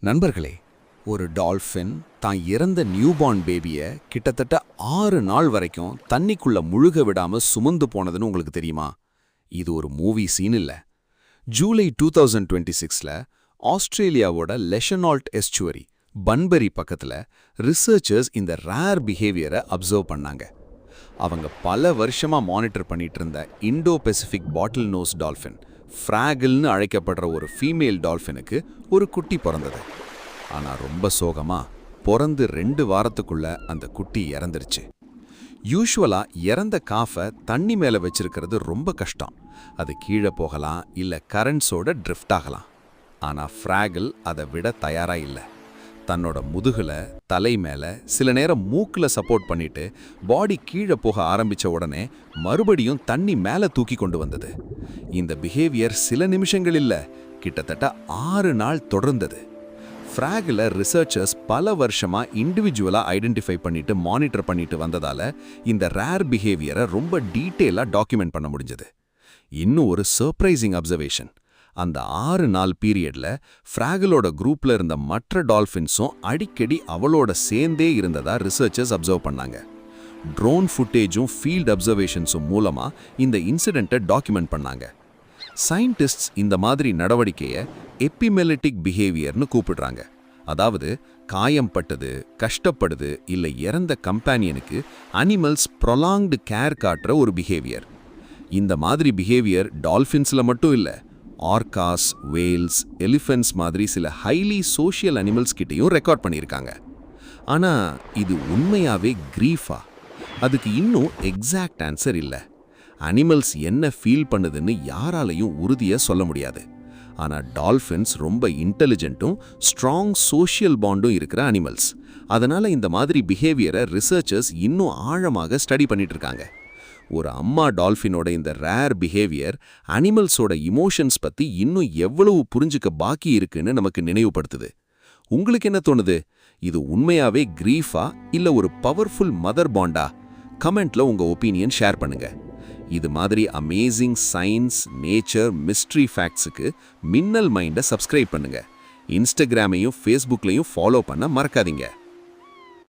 நண்பர்களே, ஒரு டால்ஃபின் தான் இறந்த நியூபார்ன் பேபியை கிட்டத்தட்ட 6 நாள் வரைக்கும் தண்ணிக்குள்ள முழுக விடாம சுமந்து போனதுன்னு உங்களுக்கு தெரியுமா? இது ஒரு மூவி சீன் இல்ல. ஜூலை 2026ல ஆஸ்திரேலியாவோட லெஷனால்ட் எஸ்சுவரி பன்பரி பக்கத்துல ரிசர்ச்சர்ஸ் இந்த ரேர் பிஹேவியரை அப்சர்வ் பண்ணாங்க. அவங்க பல வருஷமா மானிட்டர் பண்ணிட்டு இருந்த இண்டோ பெசிபிக் பாட்டில் நோஸ் டால்ஃபின் ஃப்ராகில்னு அழைக்கப்படுற ஒரு ஃபீமேல் டால்ஃபினுக்கு ஒரு குட்டி பிறந்தது. ஆனா ரொம்ப சோகமா பிறந்து 2 வாரத்துக்குள்ள அந்த குட்டி இறந்துருச்சு. யூஷுவலா இறந்த காஃபை தண்ணி மேல வச்சிருக்கிறது ரொம்ப கஷ்டம். அது கீழே போகலாம் இல்ல கரண்ட்ஸோட ட்ரிஃப்ட் ஆகலாம். ஆனா ஃப்ராகில் அதை விட தயாரா இல்லை. தன்னோட முதுகுல, தலை மேல, சில நேரம் மூக்குல சப்போர்ட் பண்ணிட்டு பாடி கீழே போக ஆரம்பிச்ச உடனே மறுபடியும் தண்ணி மேல தூக்கி கொண்டு வந்தது. இந்த பிஹேவியர் சில நிமிஷங்கள் இல்ல, கிட்டத்தட்ட 6 நாள் தொடர்ந்தது. ஃப்ராகில் ரிசர்ச்சர்ஸ் பல வருஷமா இண்டிவிஜுவலா ஐடென்டிஃபை பண்ணிட்டு மானிட்டர் பண்ணிட்டு வந்ததால இந்த ரேர் பிஹேவியரை ரொம்ப டீட்டெயிலா டாக்குமெண்ட் பண்ண முடிஞ்சது. இன்னும் ஒரு சர்ப்ரைசிங் அப்சர்வேஷன், அந்த 6 நாள் பீரியட்ல ஃப்ராகிலோட குரூப்ல இருந்த மற்ற டால்ஃபின்ஸும் அடிக்கடி அவளோட சேர்ந்தே இருந்ததா ரிசர்ச்சர்ஸ் அப்சர்வ் பண்ணாங்க. ட்ரோன் ஃபுட்டேஜும் ஃபீல்ட் அப்சர்வேஷன்ஸும் மூலமா இந்த இன்சிடென்ட்டை டாக்குமெண்ட் பண்ணாங்க. சயின்டிஸ்ட்ஸ் இந்த மாதிரி நடவடிக்கையை எபிமெலிட்டிக் பிஹேவியர்னு கூப்பிடுறாங்க. அதாவது காயம் பட்டது, கஷ்டப்படுது இல்ல இறந்த கம்பேனியனுக்கு அனிமல்ஸ் ப்ரொலாங்டு கேர் காட்டுற ஒரு பிஹேவியர். இந்த மாதிரி பிஹேவியர் டால்ஃபின்ஸ்ல மட்டும் இல்ல, ஆர்காஸ், வேல்ஸ், எலிஃபென்ட்ஸ் மாதிரி சில ஹைலி சோஷியல் அனிமல்ஸ் கிட்டையும் ரெக்கார்ட் பண்ணியிருக்காங்க. ஆனா இது உண்மையாவே கிரீஃபா? அதுக்கு இன்னும் எக்ஸாக்ட் ஆன்சர் இல்லை. அனிமல்ஸ் என்ன ஃபீல் பண்ணுதுன்னு யாராலையும் உறுதியா சொல்ல முடியாது. ஆனா டால்ஃபின்ஸ் ரொம்ப இன்டெலிஜென்ட்டும் ஸ்ட்ராங் சோஷியல் பாண்டும் இருக்கிற அனிமல்ஸ். அதனால இந்த மாதிரி பிஹேவியரை ரிசர்ச்சர்ஸ் இன்னும் ஆழமாக ஸ்டடி பண்ணிட்டு இருக்காங்க. ஒரு அம்மா டால்ஃபினோட இந்த ரேர் பிஹேவியர் அனிமல்ஸோட இமோஷன்ஸ் பத்தி இன்னும் எவ்வளவு புரிஞ்சுக்க பாக்கி இருக்குன்னு நமக்கு நினைவுபடுத்துது. உங்களுக்கு என்ன தோணுது? இது உண்மையாவே கிரீஃபா இல்ல ஒரு பவர்ஃபுல் மதர் பாண்டா? கமெண்ட்ல உங்க ஒப்பீனியன் ஷேர் பண்ணுங்க. இது மாதிரி அமேசிங் சயின்ஸ், நேச்சர், மிஸ்ட்ரி ஃபேக்ட்ஸுக்கு மின்னல் மைண்டை சப்ஸ்கிரைப் பண்ணுங்க. இன்ஸ்டாகிராமையும் ஃபேஸ்புக்லையும் ஃபாலோ பண்ண மறக்காதீங்க.